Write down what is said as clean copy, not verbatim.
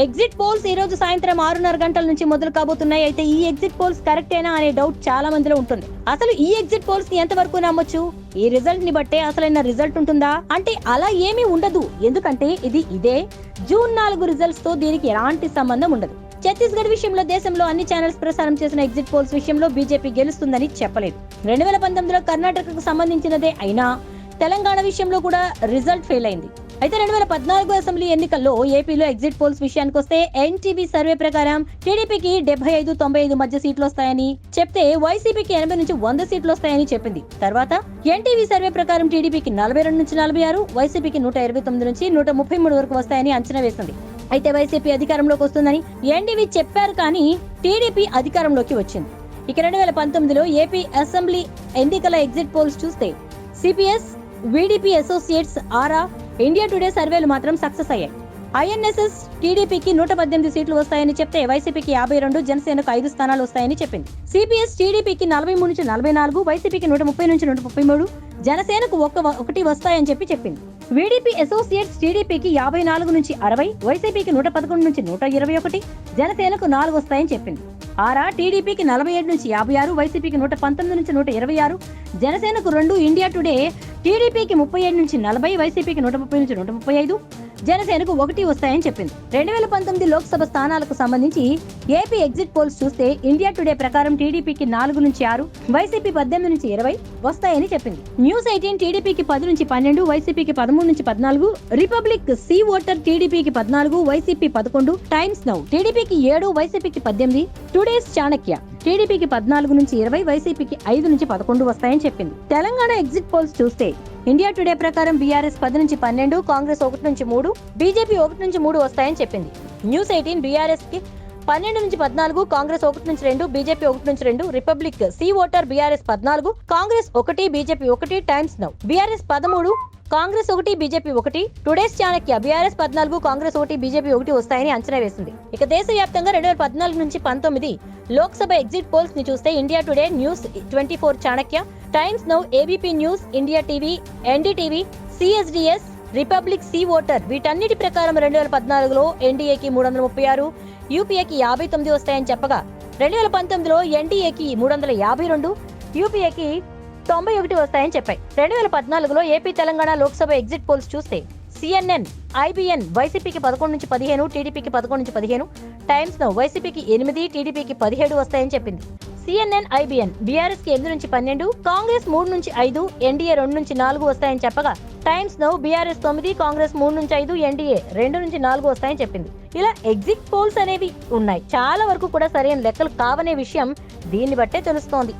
Exit polls ఈ రోజు సాయంత్రం 6:30 గంటల నుంచి మొదలు కాబోతున్నాయి. అయితే ఈ ఎగ్జిట్ పోల్స్ కరెక్టేనా అనే డౌట్ చాలా మందిలో ఉంటుంది. అసలు ఈ ఎగ్జిట్ పోల్స్ ని ఎంత వరకు నమ్మొచ్చు? ఈ రిజల్ట్ ని బట్టే అసలైన రిజల్ట్ ఉంటుందా అంటే అలా ఏమీ ఉండదు. ఎందుకంటే ఇదే జూన్ 4 రిజల్ట్స్ తో దీనికి ఎలాంటి సంబంధం ఉండదు. ఛత్తీస్గఢ్ విషయంలో దేశంలో అన్ని ఛానల్స్ ప్రసారం చేసిన ఎగ్జిట్ పోల్స్ విషయంలో బీజేపీ గెలుస్తుందని చెప్పలేదు. 2019లో కర్ణాటకకు సంబంధించినదే అయినా తెలంగాణ విషయంలో కూడా రిజల్ట్ ఫెయిల్ అయింది. అయితే 2014 అసెంబ్లీ ఎన్నికల్లో ఏపీలో ఎగ్జిట్ పోల్స్ విషయానికి వస్తే ఎన్టీవీ సర్వే ప్రకారం టీడీపీకి 75-95 మధ్య సీట్లు వస్తాయని చెప్తే వైసీపీకి 80 నుంచి 100 సీట్లు వస్తాయని చెప్పింది. తర్వాత ఎన్టీవీ సర్వే ప్రకారం టీడీపీకి 42 నుంచి 46, వైసీపీకి 129 నుంచి 133 వరకు వస్తాయని అంచనా వేసింది. అయితే వైసీపీ అధికారంలోకి వస్తుందని ఎన్టీవీ చెప్పారు, కానీ టీడీపీ అధికారంలోకి వచ్చింది. ఇక 2019లో ఏపీ అసెంబ్లీ ఎన్నికల ఎగ్జిట్ పోల్స్ చూస్తే సిపిఎస్, వీడీపీ అసోసియేట్స్, ఆరా, ఇండియా టుడే సర్వేలు మాత్రం సక్సెస్ అయ్యాయి. ఐఎన్ఎస్ఎస్ టీడీపీకి 118 సీట్లు వస్తాయని చెప్తే వైసీపీకి 52, జనసేనకు 5 స్థానాలు వస్తాయని చెప్పింది. సిపిఎస్ టీడీపీకి 43 నుంచి 44, వైసీపీకి 130 నుంచి 133, జనసేనకు ఒకటి వస్తాయని చెప్పింది. వీడీపీ అసోసియేట్స్ టీడీపీకి 54 నుంచి 60, వైసీపీకి 111 నుంచి 121, జనసేనకు 4 వస్తాయని చెప్పింది. ఆరా టీడీపీకి 47 నుంచి 56, వైసీపీకి 119 నుంచి 126, జనసేనకు 2, ఇండియా టుడే టీడీపీకి 37 నుంచి 40, వైసీపీకి 130 నుంచి 135, జనసేనకు 1 వస్తాయని చెప్పింది. 2019 లోక్సభ స్థానాలకు సంబంధించి ఏపీ ఎగ్జిట్ పోల్స్ చూస్తే ఇండియా టుడే ప్రకారం టీడీపీకి 4 నుంచి 6, వైసీపీ 18 నుంచి 20 వస్తాయని చెప్పింది. న్యూస్ 18 టీడీపీకి 10 నుంచి 12, వైసీపీకి 13 నుంచి 14, రిపబ్లిక్ సి ఓటర్ టీడీపీకి 14, వైసీపీ 11, టైమ్స్ నౌ టీడీపీకి 7, వైసీపీకి 18, టుడేస్ చాణక్య టీడీపీకి 14 నుంచి 20, వైసీపీకి 5 నుంచి 11 వస్తాయని చెప్పింది. తెలంగాణ ఎగ్జిట్ పోల్స్ చూస్తే ఇండియా టుడే ప్రకారం బీఆర్ఎస్ 10 నుంచి 12, కాంగ్రెస్ 1 నుంచి 3, బీజేపీ 1 నుంచి 3 వస్తాయని చెప్పింది. న్యూస్ 18 బీఆర్ఎస్ కి 12 నుంచి 14, కాంగ్రెస్ 1 నుంచి 2, బీజేపీ 1 నుంచి 2, Republic C Voter BRS 14, Congress 1, BJP 1, Times Now BRS 13, Congress 1, BJP 1, Today's Chanakya BRS 14, Congress 1, BJP 1 వస్తాయని అంచనా వేసింది. ఇక దేశవ్యాప్తంగా 2014 నుంచి 19 లోక్సభ ఎగ్జిట్ పోల్స్ ని చూస్తే India Today, News 24 Chanakya, Times Now, ABP News, India TV, NDTV, CSDS, Republic C Voter వీటన్నిటి ప్రకారం 2014లో ఎన్డీఏకి 336, యూపీఏకి 59 వస్తాయని చెప్పగా 2019లో ఎన్డీఏకి 352, యూపీఏకి 91 వస్తాయని చెప్పాయి. 2014లో AP Telangana Lok Sabha exit polls చూస్తే సిఎన్ఎన్, ఐబిఎన్ వైసీపీకి 11 నుంచి 15, టీడీపీకి 11 నుంచి 15, టైమ్స్ నౌ వైసీపీకి 8, టీడీపీకి 17 వస్తాయని చెప్పింది. సిఎన్ఎన్, ఐబిఎన్ బీఆర్ఎస్ కి 8 నుంచి 12, కాంగ్రెస్ 3 నుంచి 5, ఎన్డీఏ 2 నుంచి 4 వస్తాయని చెప్పగా టైమ్స్ నౌ బీఆర్ఎస్ 9, కాంగ్రెస్ 3 నుంచి 5, ఎన్డీఏ 2 నుంచి 4 వస్తాయని చెప్పింది. ఇలా ఎగ్జిట్ పోల్స్ అనేవి ఉన్నాయి. చాలా వరకు కూడా సరైన లెక్కలు కావనే విషయం దీన్ని బట్టే తెలుస్తోంది.